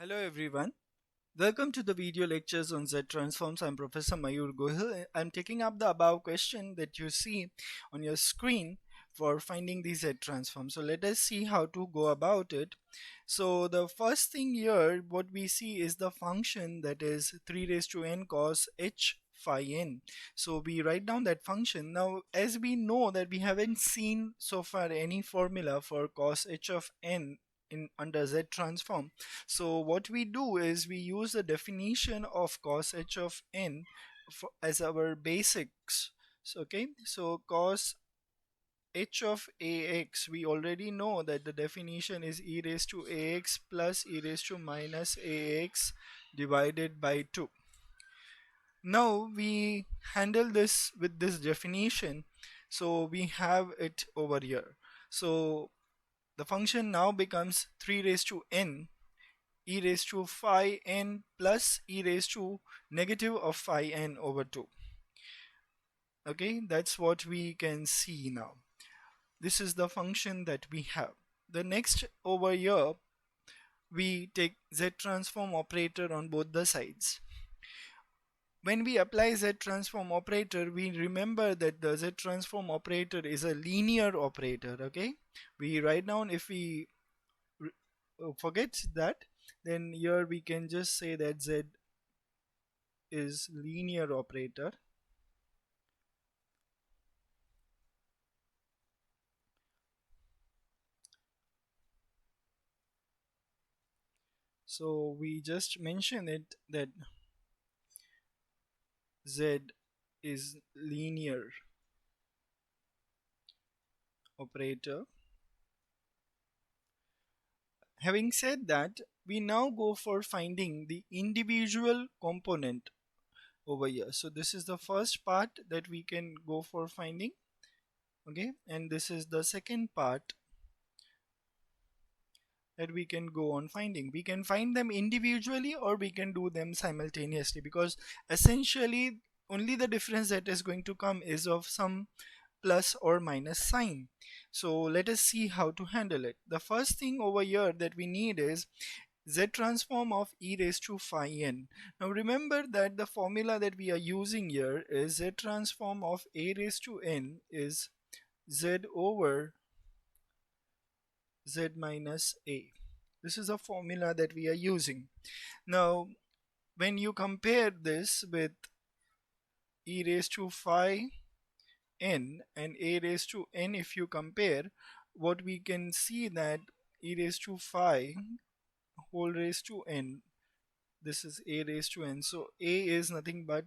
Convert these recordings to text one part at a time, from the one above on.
Hello everyone. Welcome to the video lectures on Z transforms. I'm Professor Mayur Gohil. I'm taking up the above question that you see on your screen for finding the Z transform. So let us see how to go about it. So the first thing here what we see is the function that is 3 raised to n cos h phi n. So we write down that function. Now as we know that we haven't seen so far any formula for cos h of n in under Z transform. So what we do is we use the definition of cos h of n as our basics. So cos h of ax, we already know that the definition is e raised to ax plus e raised to minus ax divided by 2. Now we handle this with this definition, so we have it over here. So the function now becomes 3 raised to n e raised to phi n plus e raised to negative of phi n over 2. Okay, that's what we can see now. This is the function that we have. The next over here, we take Z transform operator on both the sides. When we apply Z transform operator, we remember that the Z transform operator is a linear operator. Okay, we write down, if we forget that, then here we can just say that Z is linear operator. So we just mentioned it that Z is linear operator. Having said that, we now go for finding the individual component over here. So this is the first part that we can go for finding. Okay, and this is the second part that we can go on finding. We can find them individually or we can do them simultaneously, because essentially only the difference that is going to come is of some plus or minus sign. So let us see how to handle it. The first thing over here that we need is Z transform of e raised to phi n. Now remember that the formula that we are using here is Z transform of a raised to n is Z over Z minus a. This is a formula that we are using. Now when you compare this with e raised to phi n and a raised to n, if you compare, what we can see that e raised to phi whole raised to n, this is a raised to n, so a is nothing but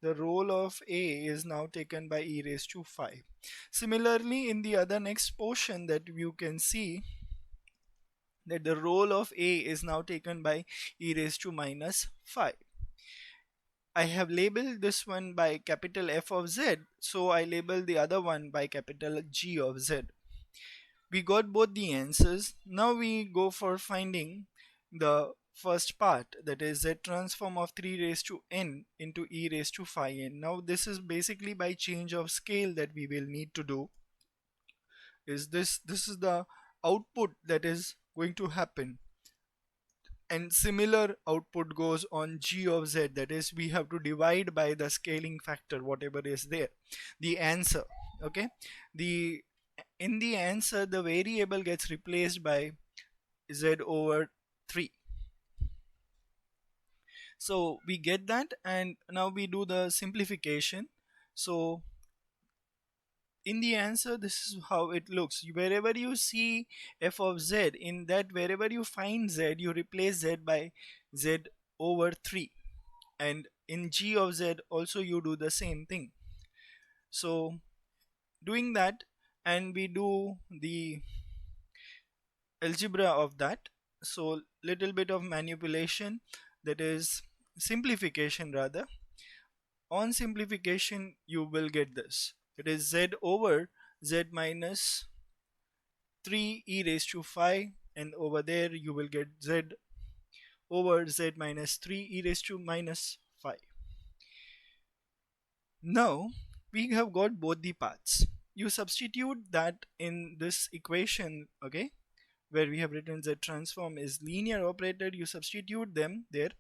the role of a is now taken by e raised to phi. Similarly, in the other next portion that you can see that the role of a is now taken by e raised to minus phi. I have labeled this one by capital F of Z, so I label the other one by capital G of Z. We got both the answers. Now we go for finding the first part, that is Z transform of 3 raised to n into e raised to phi n. Now this is basically by change of scale that we will need to do. This is the output that is going to happen, and similar output goes on g of z, that is we have to divide by the scaling factor whatever is there, the answer. Okay, the in the answer the variable gets replaced by z over 3. So we get that, and now we do the simplification. So in the answer, this is how it looks. Wherever you see f of z, in that wherever you find z, you replace z by z over 3, and in g of z also you do the same thing. So doing that, and we do the algebra of that, so little bit of manipulation, that is simplification rather. On simplification you will get this, it is z over z minus 3 e raised to phi, and over there you will get z over z minus 3 e raised to minus phi. Now we have got both the parts. You substitute that in this equation, okay, where we have written z transform is linear operator, you substitute them there.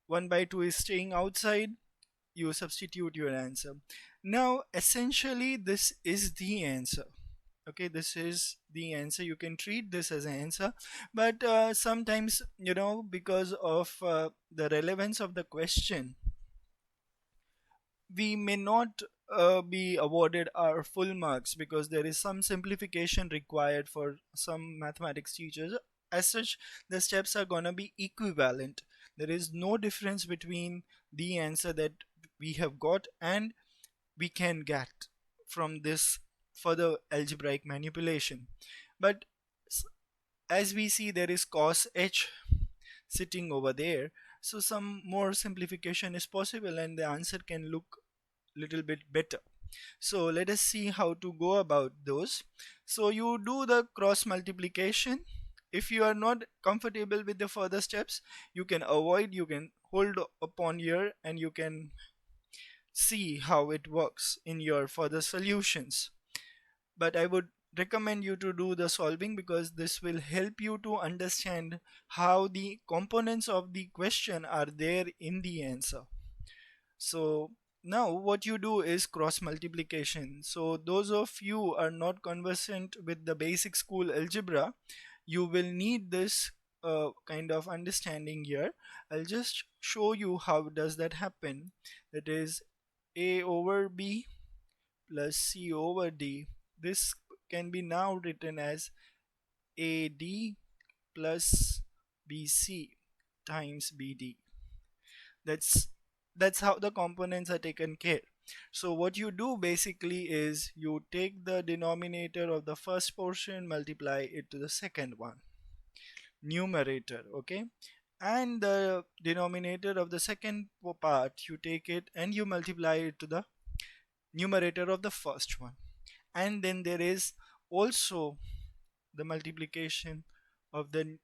1 by 2 is staying outside, you substitute your answer. Now essentially this is the answer. Okay, this is the answer. You can treat this as an answer, but sometimes, because of the relevance of the question, we may not be awarded our full marks because there is some simplification required for some mathematics teachers. As such, the steps are gonna be equivalent. There is no difference between the answer that we have got and we can get from this further algebraic manipulation. But as we see, there is cos h sitting over there, so some more simplification is possible and the answer can look little bit better. So let us see how to go about those. So you do the cross multiplication. If you are not comfortable with the further steps, you can avoid, you can hold upon here and you can see how it works in your further solutions. But I would recommend you to do the solving because this will help you to understand how the components of the question are there in the answer. So now what you do is cross multiplication. So those of you are not conversant with the basic school algebra, you will need this kind of understanding here. I'll just show you how does that happen. That is a over b plus c over d. This can be now written as ad plus bc times bd. That's how the components are taken care. So what you do basically is you take the denominator of the first portion, multiply it to the second one, numerator, okay, and the denominator of the second part, you take it and you multiply it to the numerator of the first one, and then there is also the multiplication of the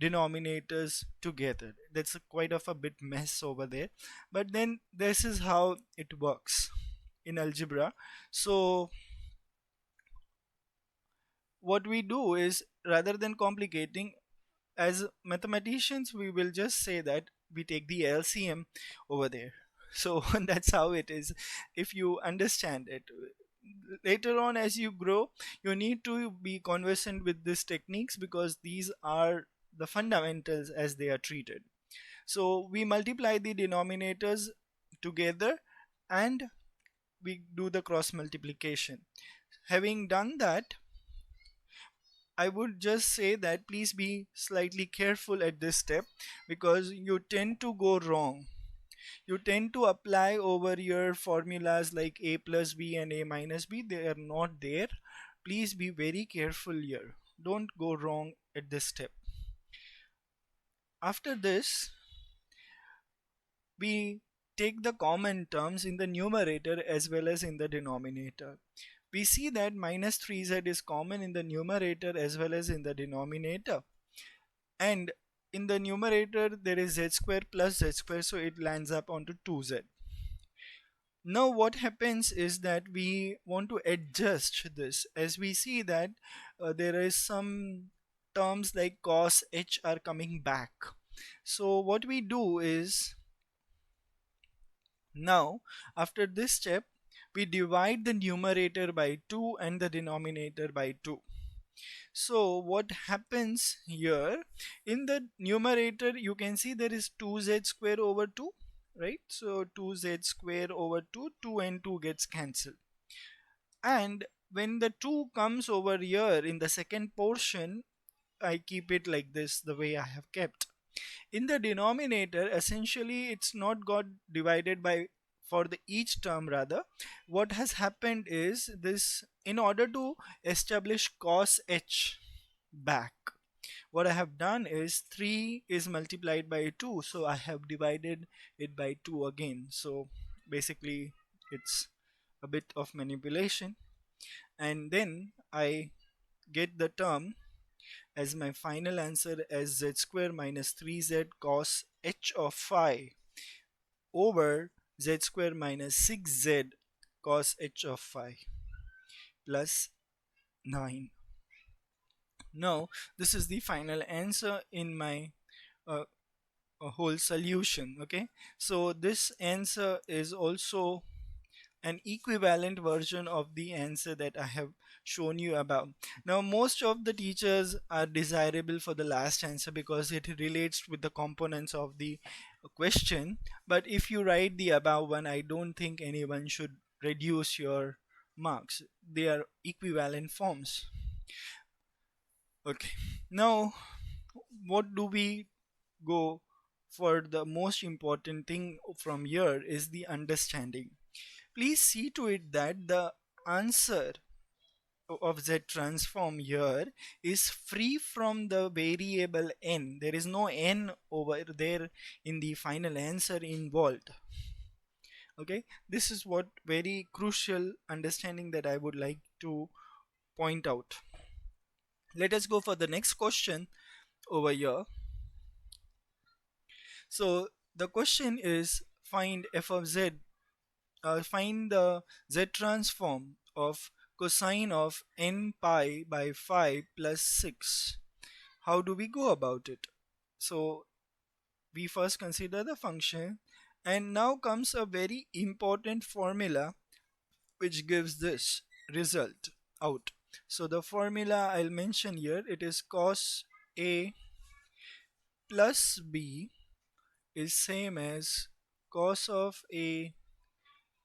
denominators together. That's quite of a bit mess over there, but then this is how it works in algebra. So what we do is, rather than complicating, as mathematicians we will just say that we take the LCM over there. So that's how it is. If you understand it later on as you grow, you need to be conversant with these techniques because these are the fundamentals as they are treated. So we multiply the denominators together and we do the cross multiplication. Having done that, I would just say that please be slightly careful at this step because you tend to go wrong. You tend to apply over your formulas like a plus b and a minus b. They are not there. Please be very careful here. Don't go wrong at this step. After this, we take the common terms in the numerator as well as in the denominator. We see that minus 3z is common in the numerator as well as in the denominator, and in the numerator there is z square plus z square, so it lands up onto 2z. Now what happens is that we want to adjust this, as we see that there is some terms like cos h are coming back. So what we do is, now after this step, we divide the numerator by 2 and the denominator by 2. So what happens here, in the numerator you can see there is 2z square over 2, right? So 2z square over 2, 2 and 2 gets cancelled, and when the 2 comes over here in the second portion, I keep it like this, the way I have kept. In the denominator, essentially it's not got divided by for the each term, rather what has happened is this, in order to establish cos h back, what I have done is 3 is multiplied by 2, so I have divided it by 2 again. So basically it's a bit of manipulation, and then I get the term as my final answer as z square minus 3z cos h of phi over z square minus 6z cos h of phi plus 9. Now this is the final answer in my uh, whole solution. Okay, so this answer is also an equivalent version of the answer that I have shown you about. Now, most of the teachers are desirable for the last answer because it relates with the components of the question. But if you write the above one, I don't think anyone should reduce your marks. They are equivalent forms. Okay. Now, what do we go for? The most important thing from here is the understanding. Please see to it that the answer of z transform here is free from the variable n. There is no n over there in the final answer involved. Okay, this is what very crucial understanding that I would like to point out. Let us go for the next question over here. So the question is, find f of z, find the z transform of cosine of n pi by 5 plus 6. How do we go about it? So we first consider the function, and now comes a very important formula which gives this result out. So the formula I'll mention here, it is cos a plus b is same as cos of a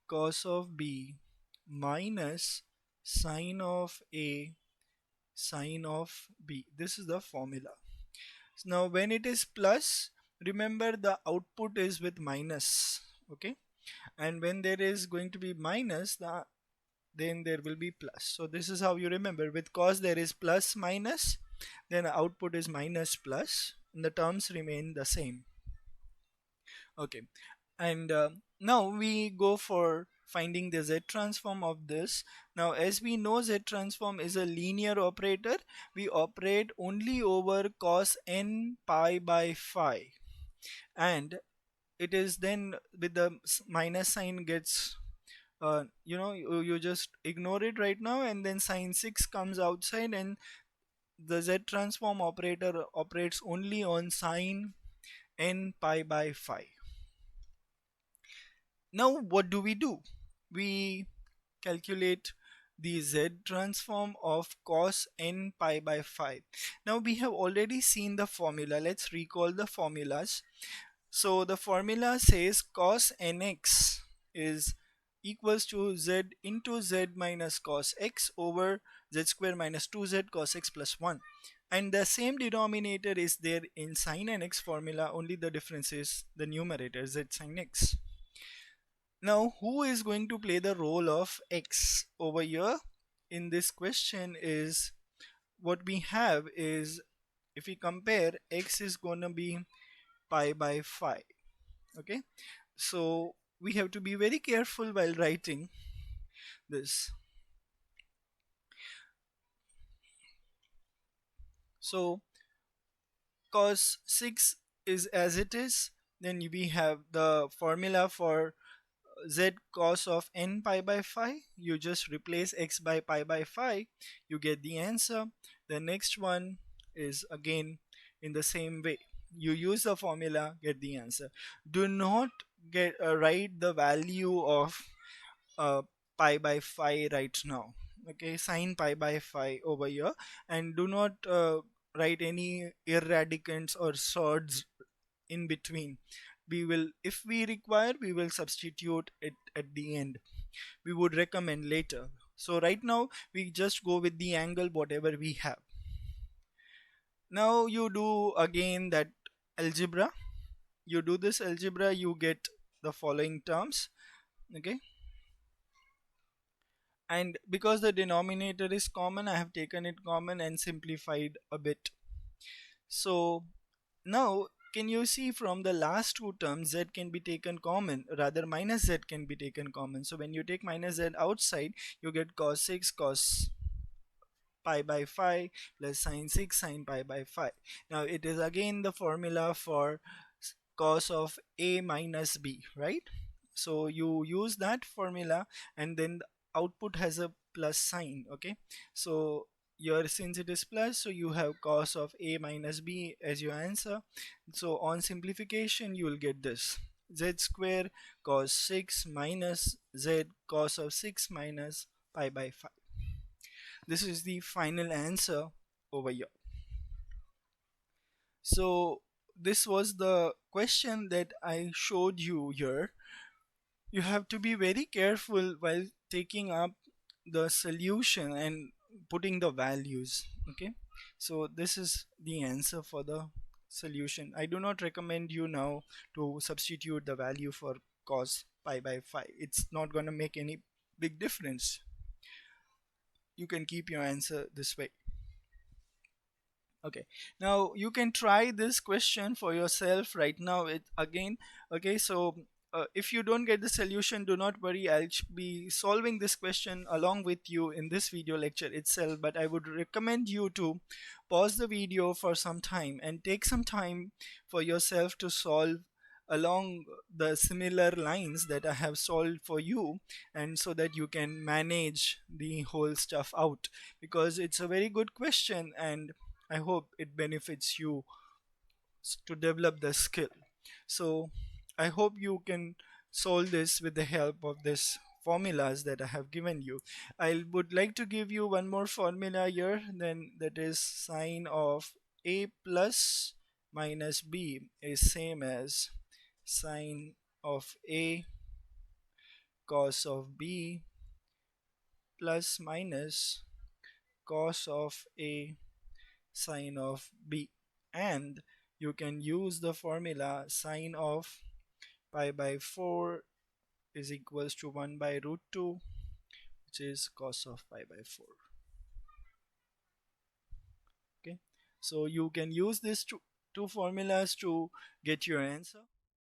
cos of b minus sine of a sine of b. This is the formula. Now when it is plus, remember the output is with minus. Okay, and when there is going to be minus, then there will be plus. So this is how you remember. With cos there is plus minus, then output is minus plus, and the terms remain the same. Okay, and now we go for finding the z transform of this. Now as we know, z transform is a linear operator. We operate only over cos n pi by phi, and it is then with the minus sign gets you just ignore it right now, and then sine 6 comes outside, and the z transform operator operates only on sine n pi by phi. Now what do? We calculate the z transform of cos n pi by phi. Now we have already seen the formula. Let's recall the formulas. So the formula says cos nx is equals to z into z minus cos x over z square minus 2z cos x plus 1. And the same denominator is there in sin nx formula, only the difference is the numerator z sin x. Now who is going to play the role of x over here in this question is, what we have is, if we compare, x is gonna be pi by phi. Okay, so we have to be very careful while writing this. So cos 6 is as it is, then we have the formula for z cos of n pi by phi. You just replace x by pi by phi, you get the answer. The next one is again in the same way, you use the formula, get the answer. Do not get write the value of uh, pi by phi right now. Okay, sine pi by phi over here, and do not write any irradicants or surds in between. We will, if we require, we will substitute it at the end. We would recommend later. So right now we just go with the angle whatever we have. Now you do again that algebra. You do this algebra, you get the following terms. Okay, and because the denominator is common, I have taken it common and simplified a bit. So now can you see, from the last two terms z can be taken common, rather minus z can be taken common. So when you take minus z outside, you get cos 6 cos pi by phi plus sine 6 sine pi by phi. Now it is again the formula for cos of a minus b, right? So you use that formula, and then the output has a plus sign. Okay, so Your, since it is plus, so you have cos of a minus b as your answer. So on simplification you will get this: z square cos 6 minus z cos of 6 minus pi by 5. This is the final answer over here. So this was the question that I showed you here. You have to be very careful while taking up the solution and putting the values. Okay, so this is the answer for the solution. I do not recommend you now to substitute the value for cos pi by 5. It's not going to make any big difference. You can keep your answer this way. Okay, now you can try this question for yourself right now. It again. Okay, so if you don't get the solution, do not worry, I'll be solving this question along with you in this video lecture itself, but I would recommend you to pause the video for some time and take some time for yourself to solve along the similar lines that I have solved for you, and so that you can manage the whole stuff out, because it's a very good question and I hope it benefits you to develop the skill. So I hope you can solve this with the help of this formulas that I have given you. I would like to give you one more formula here, then that is sine of a plus minus b is same as sine of a cos of b plus minus cos of a sine of b. And you can use the formula sine of pi by 4 is equals to 1 by root 2, which is cos of pi by 4. Okay, so you can use these two formulas to get your answer.